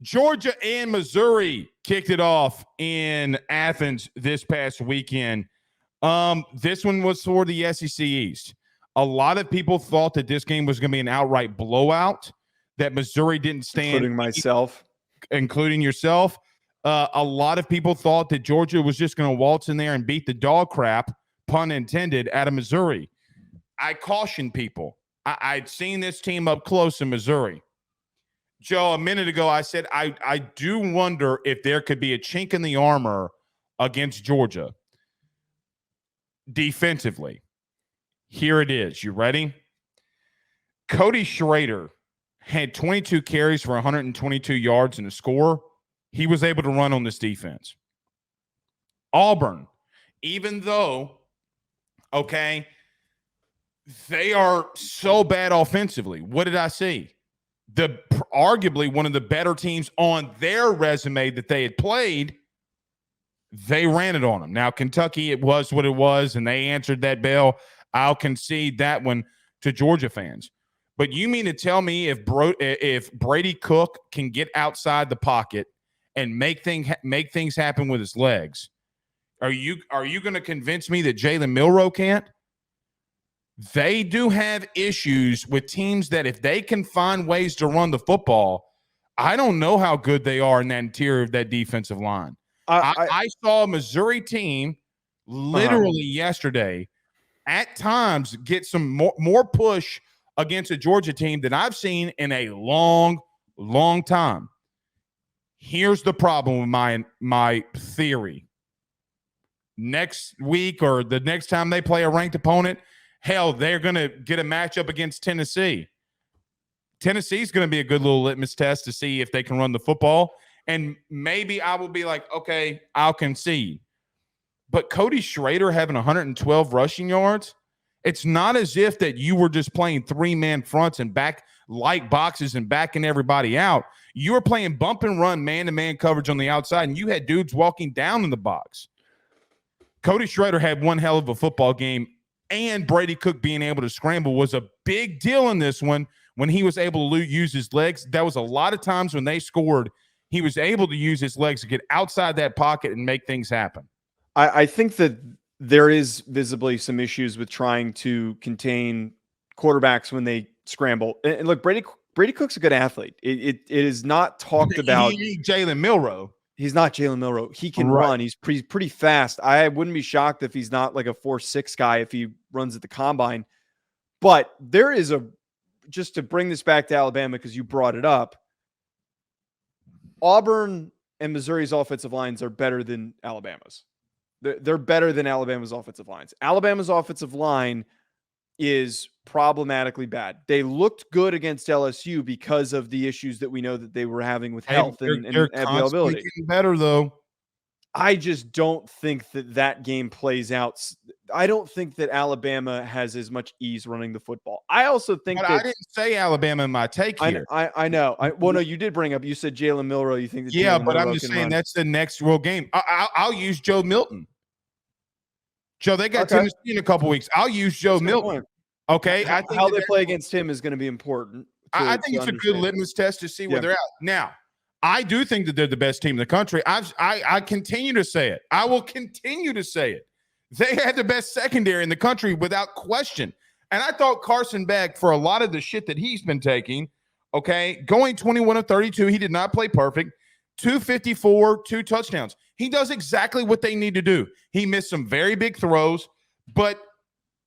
Georgia and Missouri kicked it off in Athens this past weekend. This one was for the SEC East. A lot of people thought that this game was going to be an outright blowout, that Missouri didn't stand. Including yourself. A lot of people thought that Georgia was just going to waltz in there and beat the dog crap, pun intended, out of Missouri. I caution people. I'd seen this team up close in Missouri. Joe, a minute ago, I said I do wonder if there could be a chink in the armor against Georgia defensively. Here it is. You ready? Cody Schrader had 22 carries for 122 yards and a score. He was able to run on this defense. Auburn, even though, okay, they are so bad offensively. What did I see? Arguably one of the better teams on their resume that they had played, they ran it on them. Now, Kentucky, it was what it was, and they answered that bell. I'll concede that one to Georgia fans. But you mean to tell me if Brady Cook can get outside the pocket and make things happen with his legs, are you going to convince me that Jalen Milroe can't? They do have issues with teams that if they can find ways to run the football, I don't know how good they are in that interior of that defensive line. I saw a Missouri team literally yesterday at times get some more push against a Georgia team than I've seen in a long, long time. Here's the problem with my theory. Next week or the next time they play a ranked opponent, hell, they're going to get a matchup against Tennessee. Tennessee's going to be a good little litmus test to see if they can run the football. And maybe I will be like, okay, I'll concede. But Cody Schrader having 112 rushing yards, it's not as if that you were just playing three-man fronts and back light boxes and backing everybody out. You were playing bump and run, man-to-man coverage on the outside, and you had dudes walking down in the box. Cody Schrader had one hell of a football game, and Brady Cook being able to scramble was a big deal in this one when he was able to use his legs. That was a lot of times when they scored, he was able to use his legs to get outside that pocket and make things happen. I think that there is visibly some issues with trying to contain quarterbacks when they scramble. And look, Brady Cook's a good athlete. It is not talked about. Jalen Milroe. He's not Jalen Milroe. He can run. He's pretty fast. I wouldn't be shocked if he's not like a 4.6 guy if he runs at the combine. But there is just to bring this back to Alabama because you brought it up, Auburn and Missouri's offensive lines are better than Alabama's. They're better than Alabama's offensive lines. Alabama's offensive line is problematically bad. They looked good against LSU because of the issues that we know that they were having with health and availability. Getting better, though. I just don't think that game plays out. I don't think that Alabama has as much ease running the football. I also think I didn't say Alabama in my take here. I know. Well, no, you did bring up. You said Jalen Milroe. You think that Jalen but Milroe I'm just saying run. That's the next real game. I'll use Joe Milton. Joe, they got Tennessee in a couple weeks. I'll use Joe Milton. Okay, I think how they play against him is going to be important. I think it's a good litmus test to see where they're at. Now, I do think that they're the best team in the country. I continue to say it. I will continue to say it. They had the best secondary in the country without question. And I thought Carson Beck, for a lot of the shit that he's been taking, okay, going 21 of 32, he did not play perfect. 254, 2 touchdowns. He does exactly what they need to do. He missed some very big throws, but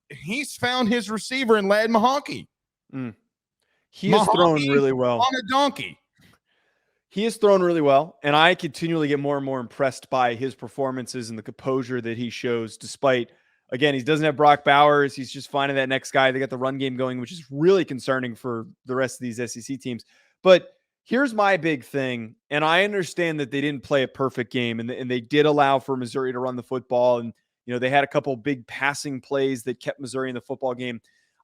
he's found his receiver in Lad Mahonky. He has thrown really well. On a donkey. He has thrown really well, and I continually get more and more impressed by his performances and the composure that he shows despite, again, he doesn't have Brock Bowers. He's just finding that next guy. They got the run game going, which is really concerning for the rest of these SEC teams. But here's my big thing, and I understand that they didn't play a perfect game, and they did allow for Missouri to run the football, and they had a couple big passing plays that kept Missouri in the football game.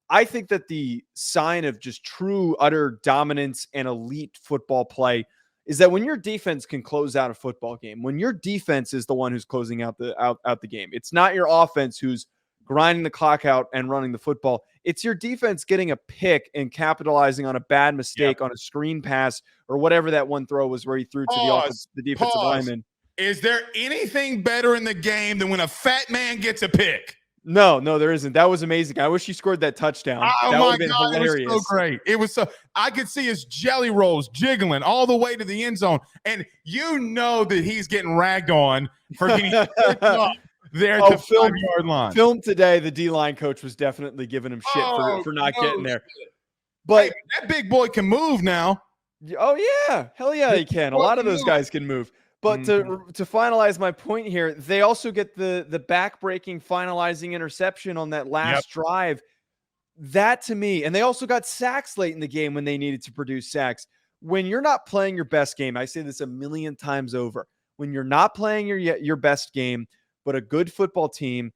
I think that the sign of just true, utter dominance and elite football play is that when your defense can close out a football game, when your defense is the one who's closing out the game, it's not your offense who's grinding the clock out and running the football. It's your defense getting a pick and capitalizing on a bad mistake on a screen pass or whatever that one throw was where he threw to the defensive lineman. Is there anything better in the game than when a fat man gets a pick? No, there isn't. That was amazing. I wish he scored that touchdown. Oh that my God, hilarious. it was so great. It was so I could see his jelly rolls jiggling all the way to the end zone, and you know that he's getting ragged on for getting up there at the 5-yard line. Film today, the D-line coach was definitely giving him shit for not getting there. But hey, that big boy can move now. Oh yeah, hell yeah, he can. A lot of those guys can move. But to finalize my point here, they also get the back-breaking finalizing interception on that last drive. That to me, and they also got sacks late in the game when they needed to produce sacks. When you're not playing your best game, I say this a million times over. When you're not playing your best game, but a good football team,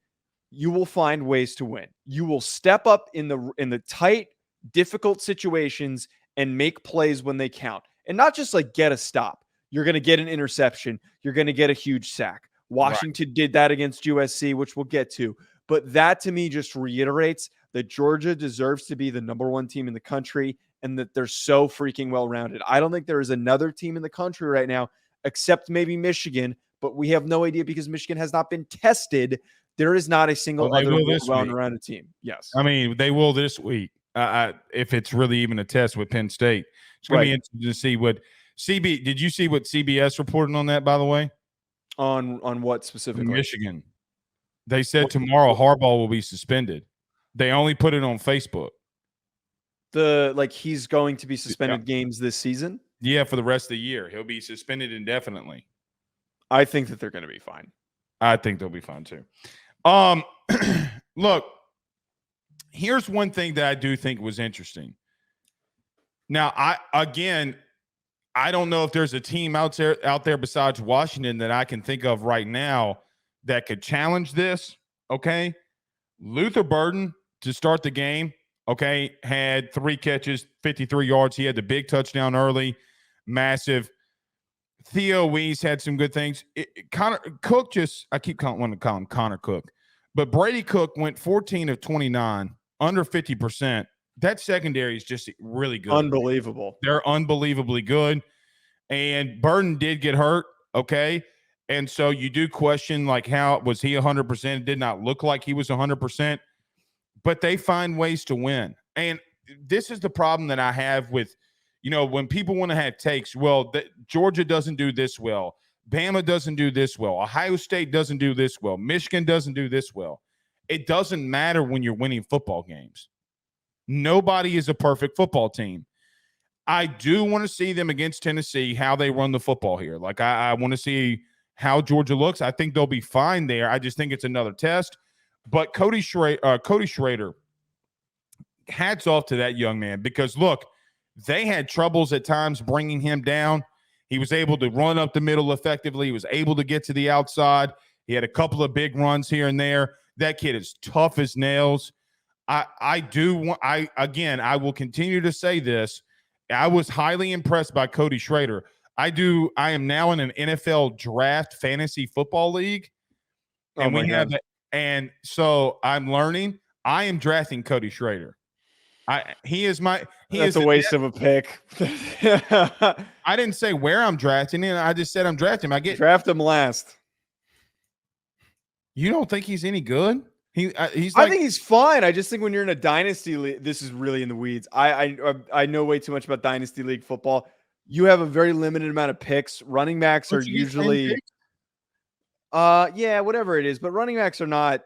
you will find ways to win. You will step up in the tight, difficult situations and make plays when they count. And not just like get a stop. You're going to get an interception. You're going to get a huge sack. Washington did that against USC, which we'll get to. But that to me just reiterates that Georgia deserves to be the number one team in the country and that they're so freaking well-rounded. I don't think there is another team in the country right now, except maybe Michigan, but we have no idea because Michigan has not been tested. There is not a single other well-rounded team. Yes. I mean, they will this week. If it's really even a test with Penn State. It's going to be interesting to see what did you see what CBS reported on that, by the way? On what specifically? Michigan. They said tomorrow Harbaugh will be suspended. They only put it on Facebook. He's going to be suspended games this season? Yeah, for the rest of the year. He'll be suspended indefinitely. I think that they're going to be fine. I think they'll be fine too. Look, here's one thing that I do think was interesting. Now, I don't know if there's a team out there besides Washington that I can think of right now that could challenge this, okay? Luther Burden to start the game, okay, had 3 catches, 53 yards. He had the big touchdown early, massive. Theo Weiss had some good things. Connor Cook I keep wanting to call him Connor Cook, but Brady Cook went 14 of 29, under 50%. That secondary is just really good. Unbelievable. They're unbelievably good. And Burden did get hurt, okay? And so you do question, like, how was he 100%? It did not look like he was 100%. But they find ways to win. And this is the problem that I have with, when people want to have takes, well, Georgia doesn't do this well. Bama doesn't do this well. Ohio State doesn't do this well. Michigan doesn't do this well. It doesn't matter when you're winning football games. Nobody is a perfect football team. I do want to see them against Tennessee, how they run the football here. Like, I want to see how Georgia looks. I think they'll be fine there. I just think it's another test. But Cody Schrader, hats off to that young man because, look, they had troubles at times bringing him down. He was able to run up the middle effectively. He was able to get to the outside. He had a couple of big runs here and there. That kid is tough as nails. I will continue to say this. I was highly impressed by Cody Schrader. I am now in an NFL draft fantasy football league. And and so I'm learning. I am drafting Cody Schrader. That's a waste of a pick. I didn't say where I'm drafting him. I just said I'm drafting him. Draft him last. You don't think he's any good? I think he's fine. I just think when you're in a dynasty league, this is really in the weeds. I know way too much about dynasty league football. You have a very limited amount of picks. Running backs are usually, whatever it is. But running backs are not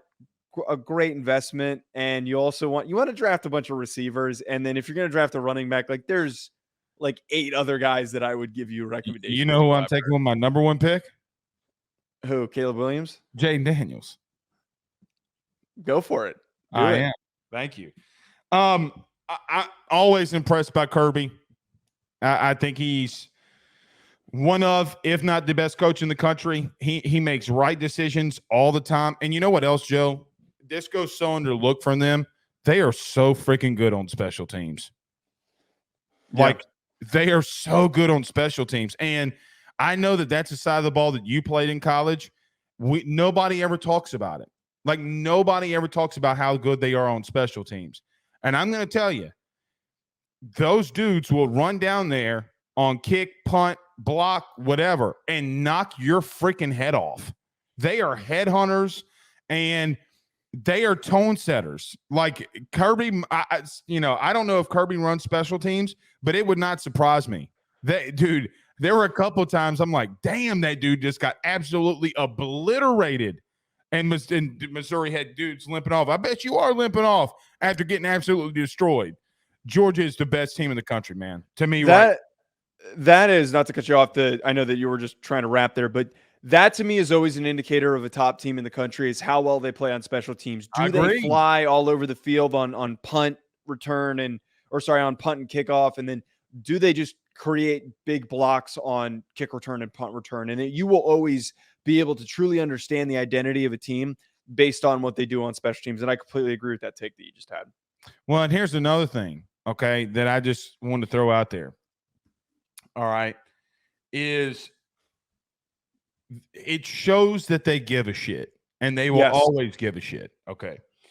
a great investment, and you also want to draft a bunch of receivers. And then if you're going to draft a running back, like there's like 8 other guys that I would give you a recommendation. You know who I'm taking with my number 1 pick? Who? Caleb Williams? Jaden Daniels. Go for it. I am. Thank you. I always impressed by Kirby. I think he's one of, if not the best coach in the country. He makes right decisions all the time. And you know what else, Joe? This goes so underlooked from them. They are so freaking good on special teams. Yeah. Like, they are so good on special teams. And I know that that's a side of the ball that you played in college. Nobody ever talks about it. Like nobody ever talks about how good they are on special teams. And I'm going to tell you, those dudes will run down there on kick, punt, block, whatever, and knock your freaking head off. They are headhunters and they are tone setters. Like Kirby, I don't know if Kirby runs special teams, but it would not surprise me. Dude, there were a couple of times I'm like, damn, that dude just got absolutely obliterated. And Missouri had dudes limping off. I bet you are limping off after getting absolutely destroyed. Georgia is the best team in the country, man. To me, right? That is, not to cut you off. I know that you were just trying to wrap there, but that to me is always an indicator of a top team in the country is how well they play on special teams. Do they fly all over the field on punt return on punt and kickoff, and then do they just create big blocks on kick return and punt return? And you will always be able to truly understand the identity of a team based on what they do on special teams. And I completely agree with that take that you just had. Well, and here's another thing, okay, that I just wanted to throw out there. All right, is it shows that they give a shit, and they will always give a shit. Okay.